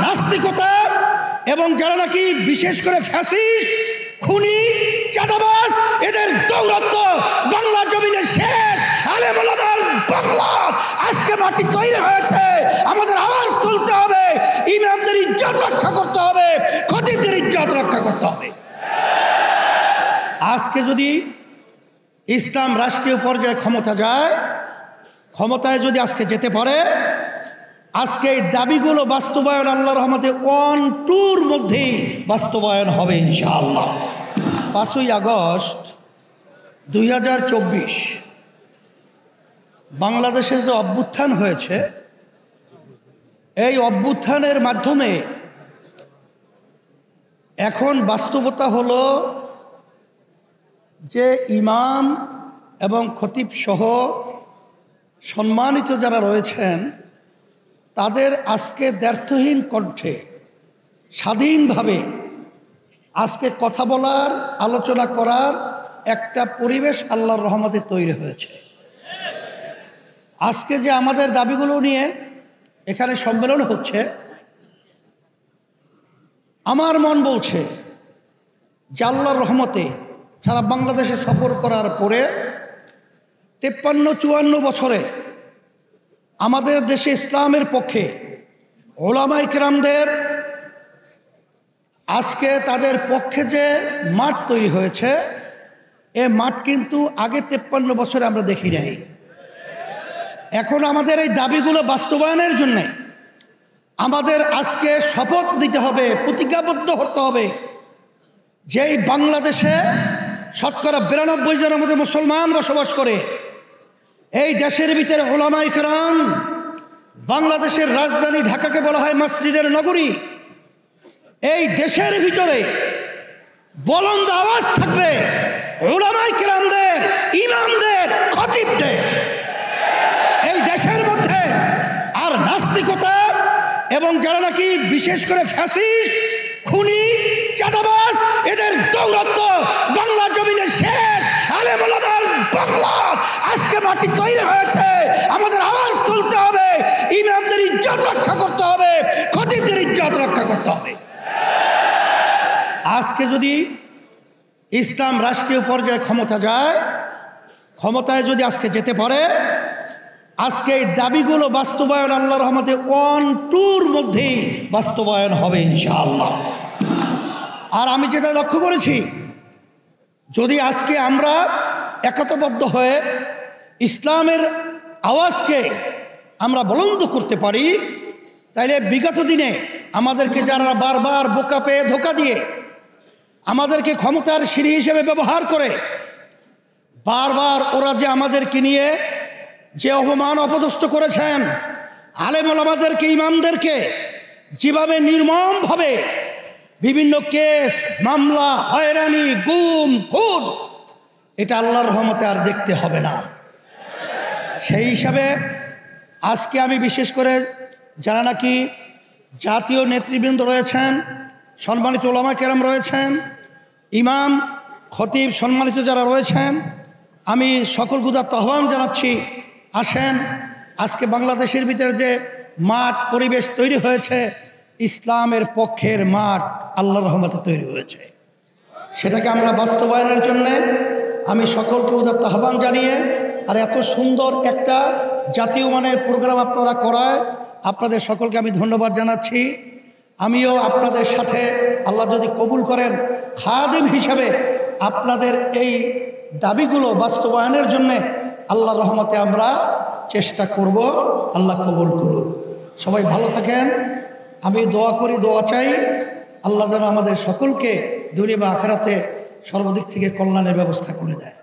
নাস্তিকতা এবং যারা নাকি বিশেষ করে ফ্যাসিস্ট, খুনি, চাঁদাবাজ, এদের দৌরাত্ম্য বাংলা জমিনের শেষ। আলেম ওলামার বাংলা আজকে মাটি তৈরি হয়েছে, আমাদের আওয়াজ তুলতে হবে, ইমামদের ইজ্জত রক্ষা করতে হবে, খতিবদের ইজ্জত রক্ষা করতে হবে। আজকে যদি ইসলাম রাষ্ট্রীয় পর্যায়ে ক্ষমতায় যদি আজকে যেতে পারে, আজকে এই দাবিগুলো বাস্তবায়ন আল্লাহর রহমতে 1-2 মধ্যেই বাস্তবায়ন হবে ইনশাআল্লাহ। 5ই আগস্ট 2024 বাংলাদেশে যে অভ্যুত্থান হয়েছে, এই অভ্যুত্থানের মাধ্যমে এখন বাস্তবতা হলো যে ইমাম এবং খতিব সহ সম্মানিত যারা রয়েছেন তাদের আজকে দ্ব্যর্থহীন কণ্ঠে স্বাধীনভাবে আজকে কথা বলার, আলোচনা করার একটা পরিবেশ আল্লাহর রহমতে তৈরি হয়েছে। আজকে যে আমাদের দাবিগুলো নিয়ে এখানে সম্মেলন হচ্ছে, আমার মন বলছে যে আল্লাহর রহমতে সারা বাংলাদেশে সফর করার পরে 53-54 বছরে আমাদের দেশে ইসলামের পক্ষে ওলামায়ে কেরামদের আজকে তাদের পক্ষে যে মাঠ তৈরি হয়েছে, এ মাঠ কিন্তু আগে 53 বছরে আমরা দেখি নাই। এখন আমাদের এই দাবিগুলো বাস্তবায়নের জন্যে আমাদের আজকে শপথ দিতে হবে, প্রতিজ্ঞাবদ্ধ হতে হবে যে এই বাংলাদেশে শতকরা 92 জনের মধ্যে মুসলমান বসবাস করে। এই দেশের ভিতরে ওলামায়ে কেরাম, বাংলাদেশের রাজধানী ঢাকাকে বলা হয় মসজিদের নগরী। এই দেশের ভিতরে বুলন্দ আওয়াজ থাকবে ওলামায়ে কেরামদের, ইমামদের, খতিবদের। এই দেশের মধ্যে আর নাস্তিকতা এবং যারা নাকি বিশেষ করে ফ্যাসিস্ট, খুনি, চাঁদাবাজ, এদের দৌরাত্ম্য বাংলা জমিনের শেষ। আলেম ওলামার বাংলা আজকে মাটি তৈরি হয়েছে, আমাদের আওয়াজ তুলতে হবে, ইমামদের ইজ্জত রক্ষা করতে হবে, খতিবদের ইজ্জত রক্ষা করতে হবে। আজকে যদি ইসলাম রাষ্ট্রীয় পর্যায়ে ক্ষমতায় যদি আজকে যেতে পারে, আজকে এই দাবিগুলো বাস্তবায়ন আল্লাহর রহমতে 1-2 মধ্যেই বাস্তবায়ন হবে ইনশাআল্লাহ। আর আমি যেটা লক্ষ্য করেছি, যদি আজকে আমরা একতাবদ্ধ হয়ে ইসলামের আওয়াজকে আমরা বুলন্দ করতে পারি, তাইলে বিগত দিনে আমাদেরকে যারা বারবার বোকা পেয়ে ধোঁকা দিয়ে আমাদেরকে ক্ষমতার সিঁড়ি হিসেবে ব্যবহার করে, বারবার ওরা যে আমাদেরকে নিয়ে যে অপমান অপদস্থ করেছেন, আলেম ওলামাদেরকে, ইমামদেরকে যেভাবে নির্মমভাবে বিভিন্ন কেস, মামলা, হয়রানি, গুম, খুন, এটা আল্লাহর রহমতে আর দেখতে হবে না। সেই হিসাবে আজকে আমি বিশেষ করে যারা নাকি জাতীয় নেতৃবৃন্দ রয়েছেন, সম্মানিত ওলামায়ে কেরাম রয়েছেন, ইমাম, খতিব সম্মানিত যারা রয়েছেন, আমি সকল গুদার আহ্বান জানাচ্ছি, আসেন আজকে বাংলাদেশের ভিতরে যে মাঠ পরিবেশ তৈরি হয়েছে, ইসলামের পক্ষের মাঠ আল্লাহর রহমতে তৈরি হয়েছে, সেটাকে আমরা বাস্তবায়নের জন্যে আমি সকলকে উদাত্ত আহ্বান জানিয়ে, আর এত সুন্দর একটা জাতীয় মানের প্রোগ্রাম আপনারা করায় আপনাদের সকলকে আমি ধন্যবাদ জানাচ্ছি। আমিও আপনাদের সাথে আল্লাহ যদি কবুল করেন খাদেম হিসাবে আপনাদের এই দাবিগুলো বাস্তবায়নের জন্যে আল্লাহর রহমতে আমরা চেষ্টা করব। আল্লাহ কবুল করুন। সবাই ভালো থাকেন। আমি দোয়া করি, দোয়া চাই আল্লাহ যেন আমাদের সকলকে দুনিয়া বা আখিরাতে সর্বদিক থেকে কল্যাণের ব্যবস্থা করে দেয়।